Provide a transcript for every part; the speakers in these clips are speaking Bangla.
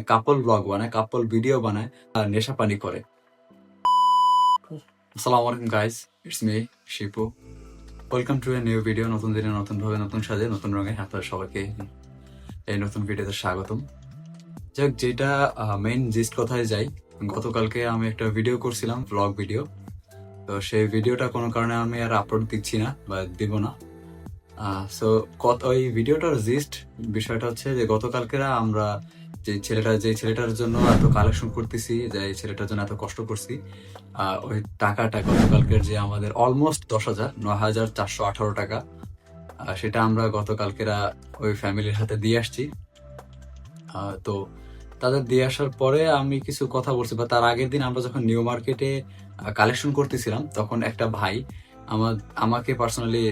কাপল ব্লগ বানায়, কাপল ভিডিও বানায় আর নেশা পানি করে। আসসালামু আলাইকুম guys, it's me Shipu. Welcome to a new video. নতুন দিনে নতুন ভাবে নতুন সাজে নতুন রঙে আপনাদের সবাইকে এই নতুন ভিডিওতে স্বাগতম। যাক, যেটা মেইন জিস্ট কথায় যাই, গতকালকে আমি একটা ভিডিও করছিলাম, ব্লগ ভিডিও। তো সেই ভিডিওটা কোনো কারণে আমি আর আপলোড দিচ্ছি না বা দিব না। সো ওই ভিডিওটার জিস্ট বিষয়টা হচ্ছে যে গতকালকেরা আমরা যে ছেলেটার জন্য এত কালেকশন করতেছি, যে এই ছেলেটার জন্য এত কষ্ট করছি, ওই টাকাটা গতকালকের যে আমাদের অলমোস্ট 10,000 9,418 টাকা, সেটা আমরা গতকালকেরা ওই ফ্যামিলির হাতে দিয়ে আসছি। তো তাদের দিয়ে আসার পরে আমি কিছু কথা বলছি, বা তার আগের দিন আমরা যখন নিউ মার্কেটে কালেকশন করতেছিলাম, তখন একটা ভাই আমাকে পার্সোনালি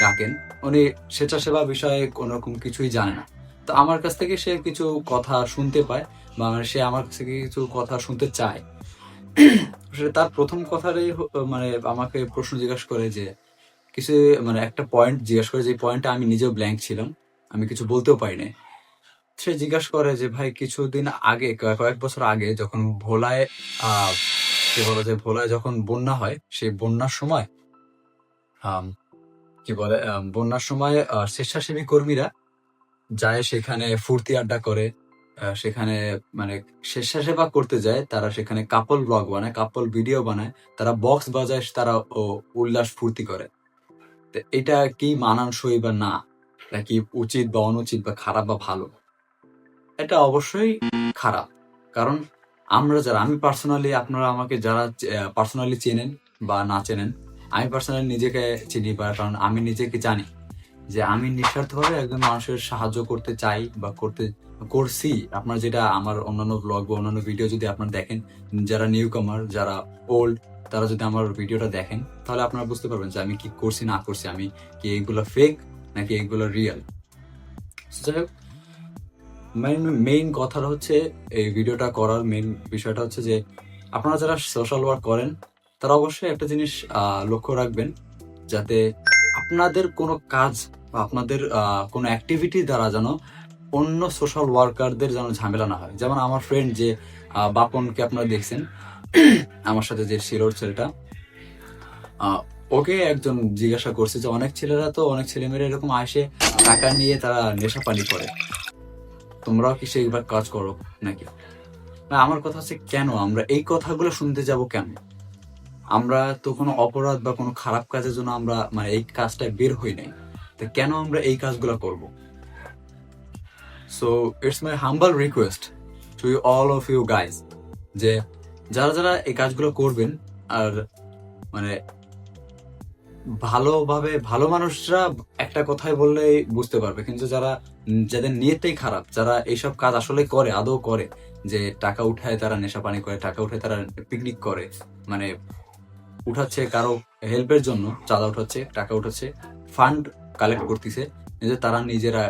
ডাকেন। উনি স্বেচ্ছাসেবা বিষয়ে কোনো রকম কিছুই জানে না। তো আমার কাছ থেকে সে কিছু কথা শুনতে পায়, বা সে আমার কাছ থেকে কিছু কথা শুনতে চায়। তার প্রথম কথাটাই মানে আমাকে প্রশ্ন জিজ্ঞাসা করে যে কিছু, মানে একটা পয়েন্ট জিজ্ঞাসা করে, যে পয়েন্টটা আমি নিজেও ব্ল্যাঙ্ক ছিলাম, আমি কিছু বলতেও পারি নাই। সে জিজ্ঞাসা করে যে ভাই, কিছুদিন আগে, কয়েক বছর আগে যখন ভোলায় কি বলে যে ভোলায় যখন বন্যা হয়, সেই বন্যার সময় বন্যার সময় স্বেচ্ছাসেবী কর্মীরা যায় সেখানে ফুর্তি আড্ডা করে, সেখানে মানে স্বেচ্ছাসেবা করতে যায় তারা, সেখানে কাপল ব্লগ বানায়, কাপল ভিডিও বানায়, তারা বক্স বাজায়, তারা উল্লাস ফুর্তি করে। তো এটা কি মানানসই বা না, নাকি উচিত বা অনুচিত বা খারাপ বা ভালো? এটা অবশ্যই খারাপ। কারণ আমি পার্সোনালি, আপনারা আমাকে যারা পার্সোনালি চেনেন বা না চেনেন, আমি পার্সোনালি নিজেকে চিনি, বা কারণ আমি নিজেকে জানি যে আমি নিঃস্বার্থভাবে একজন মানুষের সাহায্য করতে চাই বা করছি। আপনার যেটা আমার অন্যান্য ব্লগ বা অন্যান্য ভিডিও যদি আপনারা দেখেন, যারা নিউ কামার, যারা ওল্ড, তারা যদি আমার ভিডিওটা দেখেন, তাহলে আপনারা বুঝতে পারবেন যে আমি কি করছি না করছি, আমি কি এগুলো ফেক নাকি এগুলো রিয়েল। যাই হোক, মেইন কথাটা হচ্ছে, এই ভিডিওটা করার মেইন বিষয়টা হচ্ছে যে আপনারা যারা সোশ্যাল ওয়ার্ক করেন, তারা অবশ্যই একটা জিনিস লক্ষ্য রাখবেন, যাতে আপনাদের কোনো কাজ বা আপনাদের কোনো অ্যাক্টিভিটি দ্বারা যেন অন্য সোশ্যাল ওয়ার্কারদের যেন ঝামেলা না হয়। যেমন আমার ফ্রেন্ড যে বাপনকে আপনারা দেখছেন, আমার সাথে যে শিলোর ছেলেটা, ওকে একজন জিজ্ঞাসা করছে যে অনেক ছেলেমেয়েরা এরকম আসে, টাকা নিয়ে তারা নেশা পানি করে, তোমরাও কি সেইবার কাজ করো নাকি? না, আমার কথা হচ্ছে, কেন আমরা এই কথাগুলো শুনতে যাব? কেন আমরা তো কোনো অপরাধ বা কোনো খারাপ কাজের জন্য আমরা মানে এই কাজটা বের হই নাই, তো কেন আমরা এই কাজগুলো করব? So it's my humble request to all of you guys, যে যারা যারা এই কাজগুলো করবেন, আর মানে ভালোভাবে, ভালো মানুষরা একটা কথাই বললে বুঝতে পারবে, কিন্তু যাদের নিয়তটাই খারাপ, যারা এইসব কাজ আসলে করে, আদৌ করে, যে টাকা উঠায় তারা নেশা পানি করে, টাকা উঠায় তারা পিকনিক করে, মানে উঠাচ্ছে কারো হেল্পের জন্য, চাঁদা উঠাচ্ছে, টাকা উঠাচ্ছে, ফান্ড কালেক্ট করতেছে, তারা নিজেরা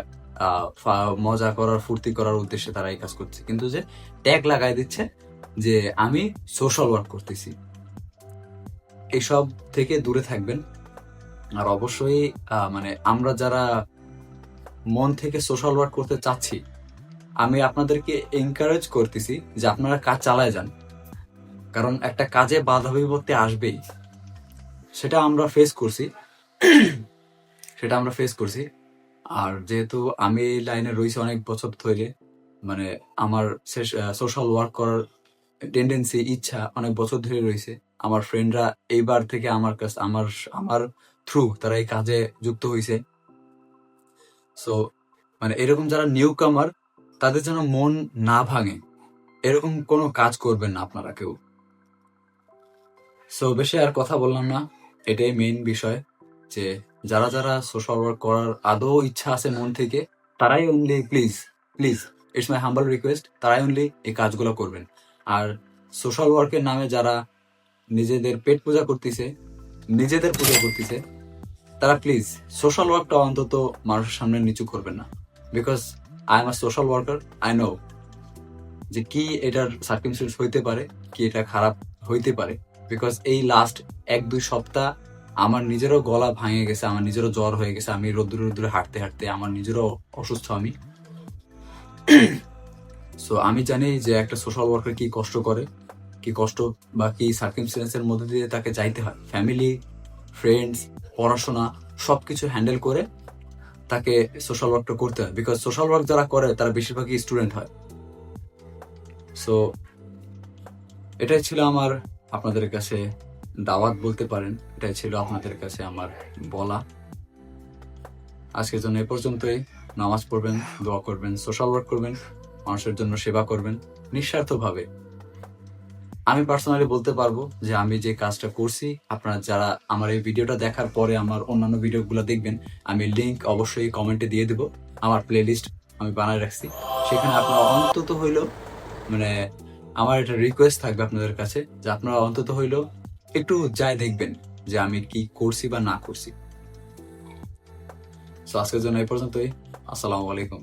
মজা করার, ফুর্তি করার উদ্দেশ্যে তারা এই কাজ করছে, কিন্তু যে ট্যাগ লাগাই দিচ্ছে যে আমি সোশ্যাল ওয়ার্ক করতেছি। এইসব থেকে দূরে থাকবেন। আর অবশ্যই মানে আমরা যারা মন থেকে সোশ্যাল ওয়ার্ক করতে চাচ্ছি, আমি আপনাদেরকে এনকারেজ করতেছি যে আপনারা কাজ চালায় যান, কারণ একটা কাজে বাধা বিপত্তি আসবেই। সেটা আমরা ফেস করছি। আর যেহেতু আমি এই লাইনে রয়েছি অনেক বছর ধরে, মানে আমার সোশ্যাল ওয়ার্ক করার টেন্ডেন্সি, ইচ্ছা অনেক বছর ধরে রয়েছে। আমার ফ্রেন্ডরা এইবার থেকে আমার থ্রু তারা এই কাজে যুক্ত হয়েছে। সো মানে এরকম যারা নিউ কামার, তাদের যেন মন না ভাঙে, এরকম কোনো কাজ করবেন না আপনারা কেউ। সো বেশি আর কথা বললাম না, এটাই মেইন বিষয়, যে যারা যারা সোশ্যাল ওয়ার্ক করার আদৌ ইচ্ছা আছে মন থেকে, তারাই only please it's my humble request, তারাই অনলি এই কাজগুলো করবেন। আর সোশ্যাল ওয়ার্কের নামে যারা নিজেদের পূজা করতেছে, তারা প্লিজ সোশ্যাল ওয়ার্কটা অন্তত মানুষের সামনে নিচু করবেন না। Because I am a social worker, I know যে কি এটার সার্কিমস্টেন্স হইতে পারে, কি এটা খারাপ হইতে পারে। বিকজ এই লাস্ট 1-2 সপ্তাহ আমার নিজেরও গলা ভাঙে গেছে, আমার নিজেরও জ্বর হয়ে গেছে, আমি রোদ্দুরে হাঁটতে আমার নিজেরও অসুস্থ আমি। সো আমি জানি যে একটা সোশ্যাল ওয়ার্কার কি কষ্ট করে, কি কষ্ট বা কি সার্কিমস্টেন্সের মধ্যে দিয়ে তাকে যাইতে হয়, ফ্যামিলি, ফ্রেন্ডস, পড়াশোনা সবকিছু হ্যান্ডেল করে তাকে সোশ্যাল ওয়ার্কটা করতে হয়। বিকজ সোশ্যাল ওয়ার্ক যারা করে তারা বেশিরভাগই স্টুডেন্ট হয়। সো এটাই ছিল আমার আপনাদের কাছে দাওয়াত বলতে পারেন, এটাই ছিল আপনাদের কাছে আমার বলা। আজকের জন্য এ পর্যন্তই। নামাজ পড়বেন, দোয়া করবেন, সোশ্যাল ওয়ার্ক করবেন, মানুষের জন্য সেবা করবেন নিঃস্বার্থভাবে। আমি পার্সোনালি বলতে পারবো যে আমি যে কাজটা করছি, আপনারা যারা আমার এই ভিডিওটা দেখার পরে আমার অন্যান্য ভিডিওগুলো দেখবেন, আমি লিংক অবশ্যই কমেন্টে দিয়ে দেবো। আমার প্লে লিস্ট আমি বানায় রাখছি, সেখানে আপনারা অন্তত হইলেও মানে আমার একটা রিকোয়েস্ট থাকবে আপনাদের কাছে যে আপনারা অন্তত হইলেও একটু যাই দেখবেন যে আমি কি করছি বা না করছি। তো আজকের জন্য এই পর্যন্তই। আসসালামু আলাইকুম।